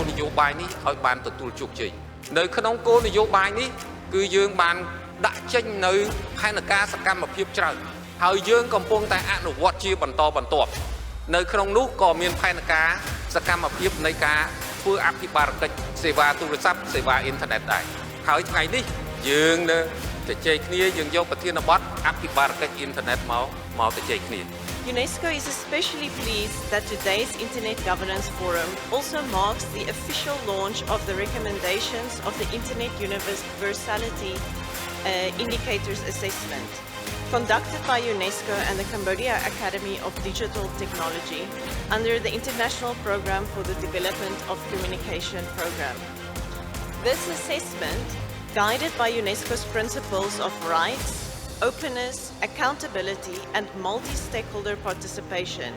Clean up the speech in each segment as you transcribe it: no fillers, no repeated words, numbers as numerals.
នយោបាយនេះឲ្យបានទទួលជោគជ័យនៅក្នុងគោលនយោបាយនេះគឺយើងបានដាក់ចេញនៅផែនការសកម្មភាពច្រើនហើយយើងកំពុងតែអនុវត្តជាបន្តបន្ទាប់នៅក្នុងនោះក៏មានផែនការសកម្មភាពនៃការធ្វើអភិបាលកិច្ចសេវាទូរស័ព្ទសេវាអ៊ីនធឺណិតដែរហើយថ្ងៃនេះយើងនៅជជែកគ្នាយើងយកប្រធានបទអភិបាលកិច្ចអ៊ីនធឺណិតមកជជែកគ្នា UNESCO is especially pleased that today's Internet Governance Forum also marks the official launch of the recommendations of the Internet Universality Indicators Assessment, conducted by UNESCO and the Cambodia Academy of Digital Technology under the International Programme for the Development of Communication Programme. This assessment, guided by UNESCO's principles of rights, openness, accountability and multi-stakeholder participation,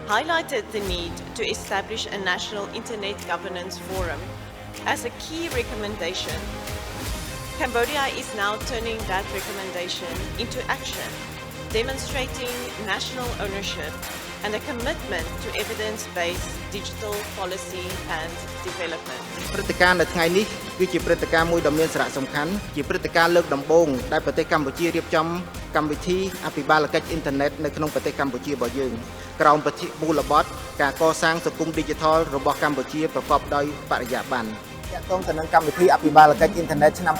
highlighted the need to establish a national Internet Governance Forum as a key recommendation. Cambodia is now turning that recommendation into action, demonstrating national ownership and a commitment to evidence-based digital policy and development. ព្រឹត្តិការណ៍នៅថ្ងៃនេះគឺជាព្រឹត្តិការណ៍មួយដ៏មានសារៈសំខាន់ជាព្រឹត្តិការណ៍លើកដំបូងដែលប្រទេសកម្ពុជារៀបចំកម្មវិធីអភិបាលកិច្ចអ៊ីនធឺណិតនៅក្នុងប្រទេសកម្ពុជារបស់យើងក្រោមប្រតិមូលបទការកសាងសង្គម Digital របស់កម្ពុជាប្រកបដោយបរិយាបន្ន ទាក់ទងទៅនឹងកម្មវិធីអភិបាលកិច្ចអ៊ីនធឺណិតឆ្នាំ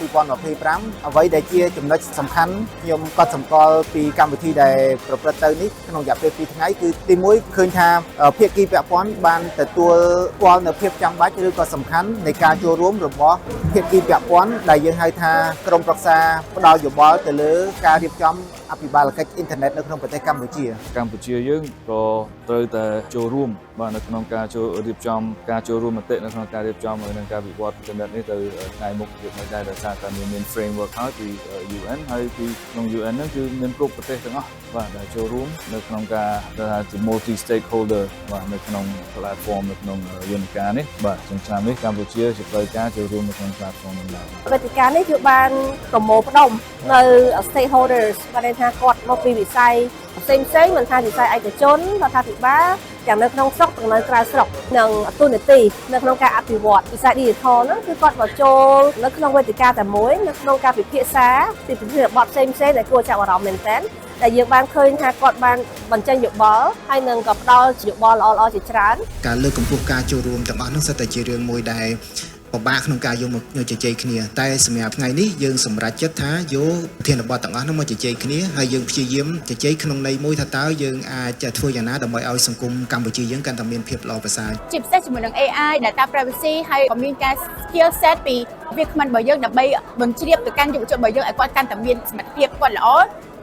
2025 អ្វីដែលជាចំណុចសំខាន់ខ្ញុំកត់សម្គាល់ពីកម្មវិធីដែលប្រព្រឹត្តទៅនេះក្នុងរយៈពេល 2 ថ្ងៃគឺទី1ឃើញថាភាគីពាក់ព័ន្ធបានទទួលស្គាល់នៅភាពចាំបាច់ឬក៏សំខាន់នៃការចូលរួមរបស់ភាគីពាក់ព័ន្ធដែលយើងហៅថាក្រុមប្រឹក្សាផ្ដល់យោបល់ទៅលើការរៀបចំអភិបាលកិច្ចអ៊ីនធឺណិតនៅក្នុងប្រទេសកម្ពុជាយើងក៏ត្រូវតែចូលរួមបាទនៅក្នុងការរៀបចំការចូលរួមមតិនៅក្នុងការរៀបចំនិងការវិវត្តចំណិតនេះទៅថ្ងៃមុខទៀតនៅដែរដោយសារតែមាន framework ហើយពី UN ហើយពីក្នុង UN ហ្នឹងគឺមានគ្រប់ប្រទេសទាំងអស់បាទដែលចូលរួមនៅក្នុងការថាជា multi stakeholder បាទនៅក្នុង platform នៅក្នុងយន្តការនេះបាទឆ្នាំនេះកម្ពុជាជាផ្លូវការចូលរួមនៅក្នុង platform នេះដែរ វេទិកានេះគឺបានប្រមូលផ្ដុំនៅ stakeholders បានថាគាត់មកពីវិស័យផ្សេងមិនថាវិស័យឯកជនរដ្ឋាភិបាលទាំងនៅក្នុងស្រុកទាំងនៅក្រៅស្រុកនិងទូនាទីនៅក្នុងការអភិវឌ្ឍវិស័យ digital ហ្នឹងគឺគាត់មកចូលនៅក្នុងវេទិកាតែមួយនៅក្នុងការពិភាក្សាពីប្រធានបទផ្សេងដែលគួរចាប់អារម្មណ៍មែនទែនដែលយើងបានឃើញថាគាត់បានបញ្ចេញយោបល់ហើយនឹងក៏ផ្ដល់យោបល់ល្អៗជាច្រើនការលើកកម្ពស់ការចូលរួមទាំងអស់នោះសិតតែជារឿងមួយដែលពិបាកក្នុងការយកមកជជែកគ្នាតែសម្រាប់ថ្ងៃនេះយើងសម្រេចចិត្តថាយកប្រធានបទទាំងអស់នោះមកជជែកគ្នាហើយយើងព្យាយាមជជែកក្នុងន័យមួយថាតើយើងអាចធ្វើយ៉ាងណាដើម្បីឲ្យសង្គមកម្ពុជាយើងកាន់តែមានភាពល្អប្រសើរជាពិសេសជាមួយនឹង AI data privacy ហើយក៏មានការ skill set ពីវាគ្មិនរបស់យើងដើម្បីបញ្ជ្រាបទៅកាន់យុវជនរបស់យើងឲ្យគាត់កាន់តែមានសមត្ថភាពគាត់ល្អ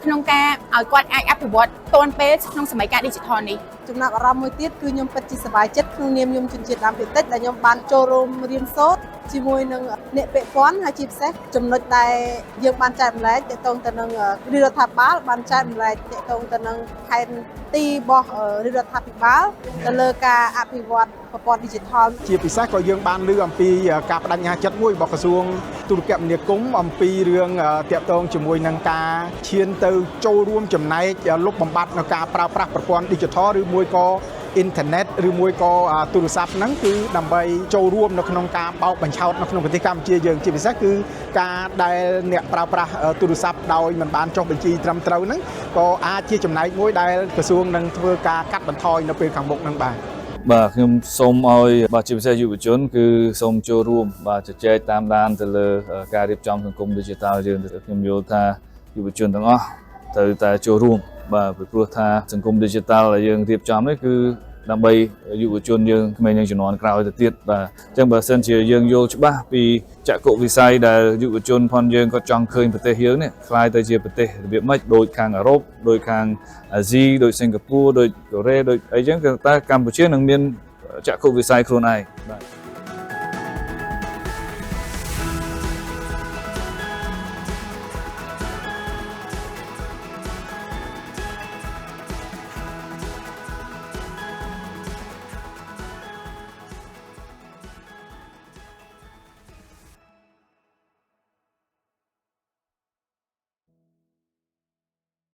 ក្នុងការឲ្យគាត់អាចអភិវឌ្ឍទាន់ពេលក្នុងសម័យកាល digital នេះចំណាប់អារម្មណ៍មួយទៀតគឺខ្ញុំពិតជាសប្បាយចិត្តក្នុងនាមខ្ញុំជនជាតិដើមភាគតិចដែលខ្ញុំបានចូលរួមរៀនសូត្រជាមួយនឹងអ្នកពាក់ព័ន្ធហើយជាពិសេសចំណុចដែលយើងបានចែកម្លែកទាក់ទងទៅនឹងរដ្ឋាភិបាលបានចែកម្លែកទាក់ទងទៅនឹងផែនទីរបស់រដ្ឋាភិបាលទៅលើការអភិវឌ្ឍប្រព័ន្ធ digital ជាពិសេសក៏យើងបានលើអំពីការបដិញ្ញាចិត្តមួយរបស់ក្រសួងទូរគមនាគមន៍អំពីរឿងទាក់ទងជាមួយនឹងការឈានទៅចូលរួមចំណែកលុបបំបាត់នៅការប្រើប្រាស់ប្រព័ន្ធ digital ឬមួយក៏អ៊ីនធឺណិតឬមួយក៏ទូរស័ព្ទហ្នឹងគឺដើម្បីចូលរួមនៅក្នុងការបោកបញ្ឆោតនៅក្នុងប្រទេសកម្ពុជាយើងជាពិសេសគឺការដែលអ្នកប្រើប្រាស់ទូរស័ព្ទដោយមិនបានចុះបញ្ជីត្រឹមត្រូវហ្នឹងក៏អាចជាចំណែកមួយដែលក្រសួងនឹងធ្វើការកាត់បន្ថយនៅពេលខាងមុខហ្នឹងបាទខ្ញុំសូមឲ្យបាទជាពិសេសយុវជនគឺសូមចូលរួមបាទជជែកតាមដានទៅលើការរៀបចំសង្គម digital យើងខ្ញុំយល់ថាយុវជនទាំងអស់ត្រូវតែចូលរួមបាទពីព្រោះថាសង្គម digital ដែលយើងរៀបចំនេះគឺដើម្បីយុវជនយើងក្មេងជំនាន់ក្រោយទៅទៀតបាទអញ្ចឹងបើសិនជាយើងយល់ច្បាស់ពីចក្ខុវិស័យដែលយុវជនផងយើងក៏ចង់ឃើញប្រទេសយើងនេះខ្លាយទៅជាប្រទេសរបៀបម៉េចដូចខាងអឺរ៉ុបដូចខាងអាស៊ីដូចសិង្ហបុរីដូចកូរ៉េដូចអីចឹងគឺតែកម្ពុជានឹងមានចក្ខុវិស័យខ្លួនឯងបាទ